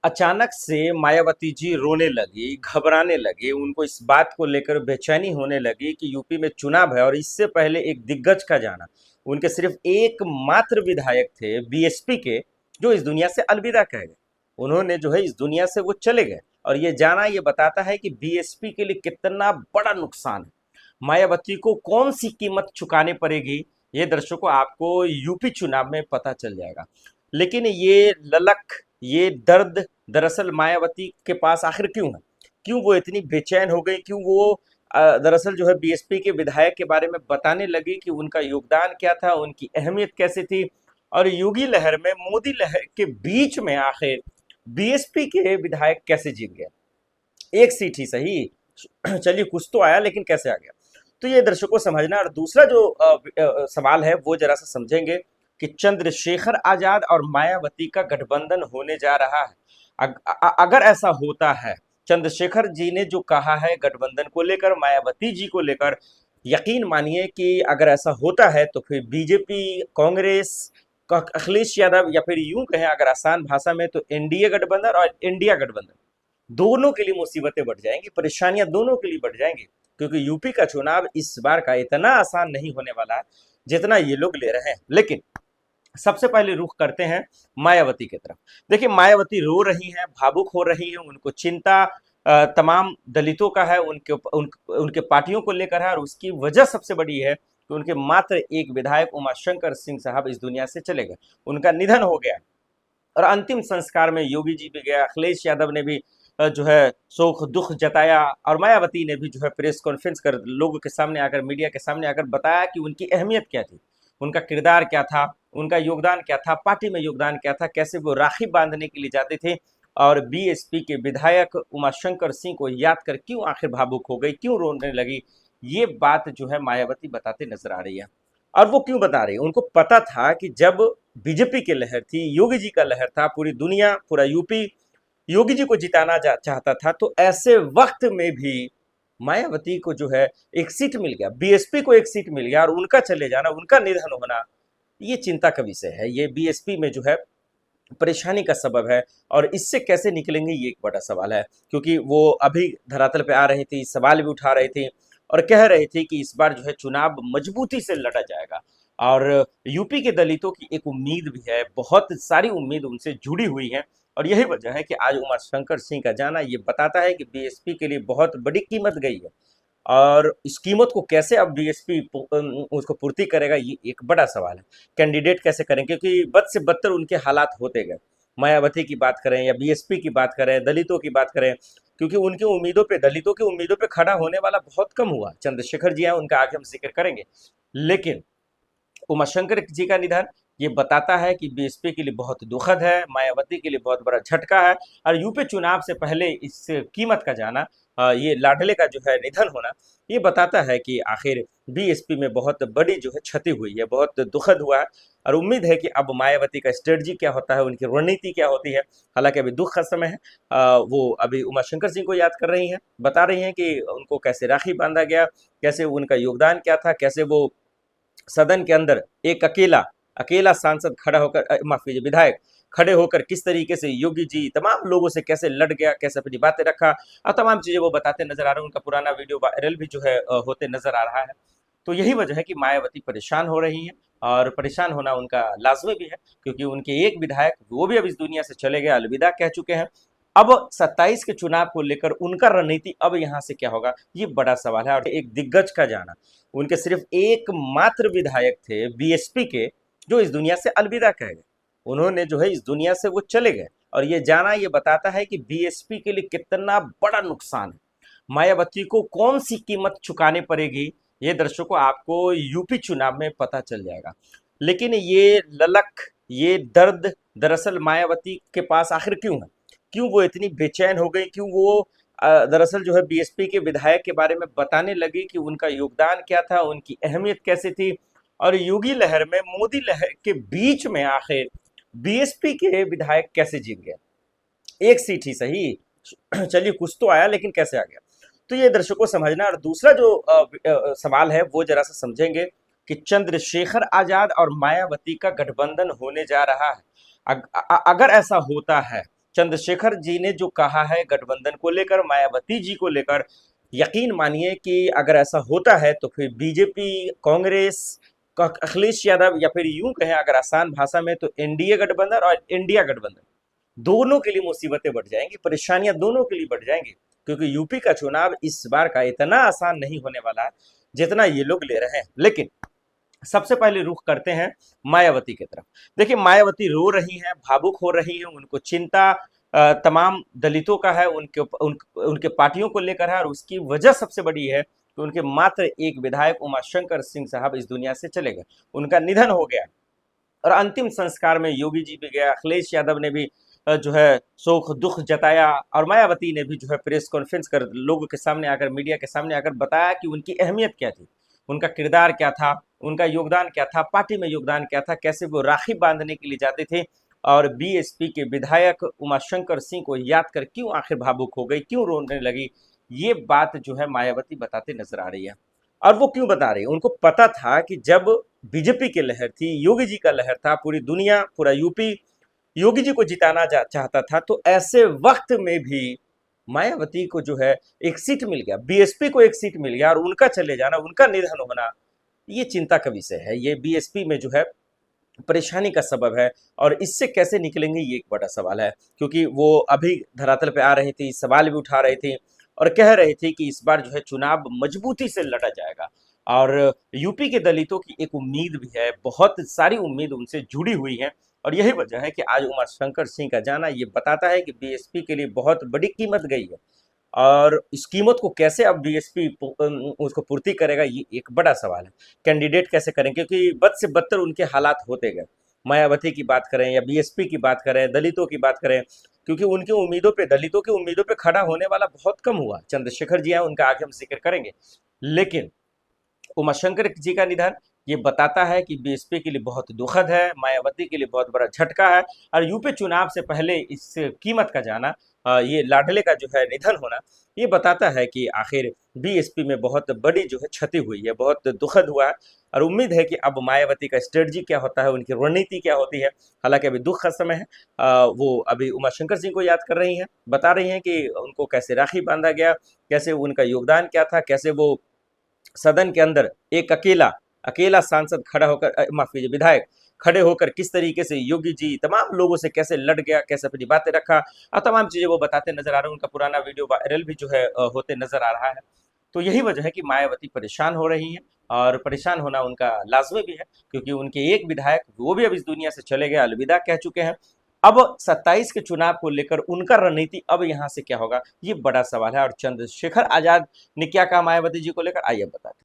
अचानक से मायावती जी रोने लगी, घबराने लगी, उनको इस बात को लेकर बेचैनी होने लगी कि यूपी में चुनाव है और इससे पहले एक दिग्गज का जाना। उनके सिर्फ एकमात्र विधायक थे बीएसपी के, जो इस दुनिया से अलविदा कह गए। उन्होंने जो है इस दुनिया से वो चले गए और ये जाना ये बताता है कि बीएसपी के लिए कितना बड़ा नुकसान है। मायावती को कौन सी कीमत चुकानी पड़ेगी, ये दर्शकों आपको यूपी चुनाव में पता चल जाएगा। लेकिन ये ललक, ये दर्द दरअसल मायावती के पास आखिर क्यों है? क्यों वो इतनी बेचैन हो गई? क्यों वो दरअसल जो है बीएसपी के विधायक के बारे में बताने लगी कि उनका योगदान क्या था, उनकी अहमियत कैसी थी? और योगी लहर में मोदी लहर के बीच में आखिर बीएसपी के विधायक कैसे जीत गए? एक सीट ही सही, चलिए कुछ तो आया, लेकिन कैसे आ गया? तो ये दर्शकों समझना। और दूसरा जो सवाल है वो जरा सा समझेंगे कि चंद्रशेखर आजाद और मायावती का गठबंधन होने जा रहा है। अगर ऐसा होता है, चंद्रशेखर जी ने जो कहा है गठबंधन को लेकर, मायावती जी को लेकर, यकीन मानिए कि अगर ऐसा होता है तो फिर बीजेपी, कांग्रेस, अखिलेश यादव, या फिर यूं कहें अगर आसान भाषा में तो एनडीए गठबंधन और इंडिया गठबंधन, दोनों के लिए मुसीबतें बढ़ जाएंगी, परेशानियां दोनों के लिए बढ़ जाएंगी। क्योंकि यूपी का चुनाव इस बार का इतना आसान नहीं होने वाला है जितना ये लोग ले रहे हैं। लेकिन सबसे पहले रुख करते हैं मायावती की तरफ। देखिए, मायावती रो रही हैं, भावुक हो रही हैं, उनको चिंता तमाम दलितों का है, उनके पार्टियों को लेकर है। और उसकी वजह सबसे बड़ी है कि उनके मात्र एक विधायक उमाशंकर सिंह साहब इस दुनिया से चले गए, उनका निधन हो गया। और अंतिम संस्कार में योगी जी भी गया, अखिलेश यादव ने भी जो है शोक दुख जताया, और मायावती ने भी जो है प्रेस कॉन्फ्रेंस कर लोगों के सामने आकर, मीडिया के सामने आकर बताया कि उनकी अहमियत क्या थी, उनका किरदार क्या था, उनका योगदान क्या था, पार्टी में योगदान क्या था, कैसे वो राखी बांधने के लिए जाते थे। और बीएसपी के विधायक उमाशंकर सिंह को याद कर क्यों आखिर भावुक हो गई, क्यों रोने लगी, ये बात जो है मायावती बताते नजर आ रही है। और वो क्यों बता रही है? उनको पता था कि जब बीजेपी की लहर थी, योगी जी का लहर था, पूरी दुनिया, पूरा यूपी योगी जी को जिताना चाहता था, तो ऐसे वक्त में भी मायावती को जो है एक सीट मिल गया, बीएसपी को एक सीट मिल गया, और उनका चले जाना, उनका निधन होना, ये चिंता का विषय है। ये बीएसपी में जो है परेशानी का सबब है, और इससे कैसे निकलेंगे ये एक बड़ा सवाल है। क्योंकि वो अभी धरातल पे आ रही थी, सवाल भी उठा रही थी और कह रही थी कि इस बार जो है चुनाव मजबूती से लड़ा जाएगा। और यूपी के दलितों की एक उम्मीद भी है, बहुत सारी उम्मीद उनसे जुड़ी हुई है। और यही वजह है कि आज उमाशंकर सिंह का जाना ये बताता है कि बीएसपी के लिए बहुत बड़ी कीमत गई है। और इस कीमत को कैसे अब बीएसपी उसको पूर्ति करेगा, ये एक बड़ा सवाल है। कैंडिडेट कैसे करेंगे, क्योंकि बद से बदतर उनके हालात होते गए। मायावती की बात करें या बीएसपी की बात करें, दलितों की बात करें, क्योंकि उनकी उम्मीदों पे, दलितों की उम्मीदों पे खड़ा होने वाला बहुत कम हुआ। चंद्रशेखर जी हैं, उनका आगे हम जिक्र करेंगे। लेकिन उमाशंकर जी का निधन ये बताता है कि बीएसपी के लिए बहुत दुखद है, मायावती के लिए बहुत बड़ा झटका है। और यूपी चुनाव से पहले इस कीमत का जाना, ये लाडले का जो है निधन होना, ये बताता है कि आखिर बीएसपी में बहुत बड़ी जो है क्षति हुई है, बहुत दुखद हुआ है। और उम्मीद है कि अब मायावती का स्ट्रेटजी क्या होता है, उनकी रणनीति क्या होती है। हालांकि अभी दुख का समय है। वो अभी उमाशंकर सिंह को याद कर रही हैं, बता रही हैं कि उनको कैसे राखी बांधा गया, कैसे उनका योगदान क्या था, कैसे वो सदन के अंदर एक अकेला अकेला सांसद खड़ा होकर, माफ कीजिए, विधायक खड़े होकर किस तरीके से योगी जी तमाम लोगों से कैसे लड़ गया, कैसे अपनी बातें रखा, और तमाम चीजें वो बताते नजर आ रहे हैं। उनका पुराना वीडियो वायरल भी जो है होते नजर आ रहा है। तो यही वजह है कि मायावती परेशान हो रही है, और परेशान होना उनका लाजमी भी है। क्योंकि उनके एक विधायक, वो भी अब इस दुनिया से चले गए, अलविदा कह चुके हैं। अब 27 के चुनाव को लेकर उनका रणनीति अब यहाँ से क्या होगा, ये बड़ा सवाल है। और एक दिग्गज का जाना, उनके सिर्फ एकमात्र विधायक थे बीएसपी के, जो इस दुनिया से अलविदा कह गए। उन्होंने जो है इस दुनिया से वो चले गए, और ये जाना ये बताता है कि बीएसपी के लिए कितना बड़ा नुकसान है। मायावती को कौन सी कीमत चुकानी पड़ेगी, ये दर्शकों आपको यूपी चुनाव में पता चल जाएगा। लेकिन ये ललक, ये दर्द दरअसल मायावती के पास आखिर क्यों है? क्यों वो इतनी बेचैन हो गई? क्यों वो दरअसल जो है बीएसपी के विधायक के बारे में बताने लगी कि उनका योगदान क्या था, उनकी अहमियत कैसी थी? और योगी लहर में मोदी लहर के बीच में आखिर बीएसपी के विधायक कैसे जीत गए? एक सीट ही सही, चलिए कुछ तो आया, लेकिन कैसे आ गया? तो ये दर्शकों समझना। और दूसरा जो सवाल है वो जरा सा समझेंगे कि चंद्रशेखर आजाद और मायावती का गठबंधन होने जा रहा है। अगर ऐसा होता है, चंद्रशेखर जी ने जो कहा है गठबंधन को लेकर, मायावती जी को लेकर, यकीन मानिए कि अगर ऐसा होता है तो फिर बीजेपी, कांग्रेस, अखिलेश यादव, या फिर यूं कहें अगर आसान भाषा में, तो एनडीए गठबंधन और इंडिया गठबंधन, दोनों के लिए मुसीबतें बढ़ जाएंगी, परेशानियां दोनों के लिए बढ़ जाएंगी। क्योंकि यूपी का चुनाव इस बार का इतना आसान नहीं होने वाला है जितना ये लोग ले रहे हैं। लेकिन सबसे पहले रुख करते हैं मायावती की तरफ। देखिए, मायावती रो रही हैं, भावुक हो रही हैं, उनको चिंता तमाम दलितों का है, उनके पार्टियों को लेकर है, और उसकी वजह सबसे बड़ी है कि उनके मात्र एक विधायक उमाशंकर सिंह साहब इस दुनिया से चले गए, उनका निधन हो गया। और अंतिम संस्कार में योगी जी भी गया, अखिलेश यादव ने भी जो है शोक दुख जताया, और मायावती ने भी जो है प्रेस कॉन्फ्रेंस कर लोगों के सामने आकर, मीडिया के सामने आकर बताया कि उनकी अहमियत क्या थी, उनका किरदार क्या था, उनका योगदान क्या था, पार्टी में योगदान क्या था, कैसे वो राखी बांधने के लिए जाते थे। और बीएसपी के विधायक उमाशंकर सिंह को याद कर क्यों आखिर भावुक हो गई, क्यों रोने लगी, ये बात जो है मायावती बताते नजर आ रही है। और वो क्यों बता रही है, उनको पता था कि जब बीजेपी की लहर थी, योगी जी का लहर था, पूरी दुनिया, पूरा यूपी योगी जी को जिताना चाहता था, तो ऐसे वक्त में भी मायावती को जो है एक सीट मिल गया, बीएसपी को एक सीट मिल गया, और उनका चले जाना, उनका निधन होना, ये चिंता का विषय है। ये बीएसपी में जो है परेशानी का सबब है, और इससे कैसे निकलेंगे ये एक बड़ा सवाल है। क्योंकि वो अभी धरातल पे आ रही थी, सवाल भी उठा रही थी, और कह रही थी कि इस बार जो है चुनाव मजबूती से लड़ा जाएगा। और यूपी के दलितों की एक उम्मीद भी है, बहुत सारी उम्मीद उनसे जुड़ी हुई है, और यही वजह है कि आज उमाशंकर सिंह का जाना ये बताता है कि बीएसपी के लिए बहुत बड़ी कीमत गई है। और इस कीमत को कैसे अब बीएसपी उसको पूर्ति करेगा, ये एक बड़ा सवाल है। कैंडिडेट कैसे करें, क्योंकि बद से बदतर उनके हालात होते गए। मायावती की बात करें या बीएसपी की बात करें, दलितों की बात करें, क्योंकि उनकी उम्मीदों पे, दलितों की उम्मीदों पे खड़ा होने वाला बहुत कम हुआ। चंद्रशेखर जी हैं, उनका आगे हम जिक्र करेंगे। लेकिन उमाशंकर जी का निधन ये बताता है कि बीएसपी के लिए बहुत दुखद है, मायावती के लिए बहुत बड़ा झटका है, और यूपी चुनाव से पहले इस कीमत का जाना, ये लाडले का जो है निधन होना, ये बताता है कि आखिर बीएसपी में बहुत बड़ी जो है क्षति हुई है, बहुत दुखद हुआ है। और उम्मीद है कि अब मायावती का स्ट्रेटजी क्या होता है, उनकी रणनीति क्या होती है। हालांकि अभी दुख का समय है, वो अभी उमाशंकर सिंह को याद कर रही हैं, बता रही हैं कि उनको कैसे राखी बांधा गया, कैसे उनका योगदान क्या था, कैसे वो सदन के अंदर एक अकेला अकेला सांसद खड़ा होकर, माफ कीजिए, विधायक खड़े होकर किस तरीके से योगी जी तमाम लोगों से कैसे लड़ गया, कैसे अपनी बातें रखा, और तमाम चीजें वो बताते नजर आ रहे हैं। उनका पुराना वीडियो वायरल भी जो है होते नजर आ रहा है। तो यही वजह है कि मायावती परेशान हो रही हैं, और परेशान होना उनका लाजमी भी है, क्योंकि उनके एक विधायक वो भी अब इस दुनिया से चले गए, अलविदा कह चुके हैं। अब 27 के चुनाव को लेकर उनका रणनीति अब यहाँ से क्या होगा, ये बड़ा सवाल है। और चंद्रशेखर आजाद ने क्या कहा मायावती जी को लेकर, आइए बताते हैं।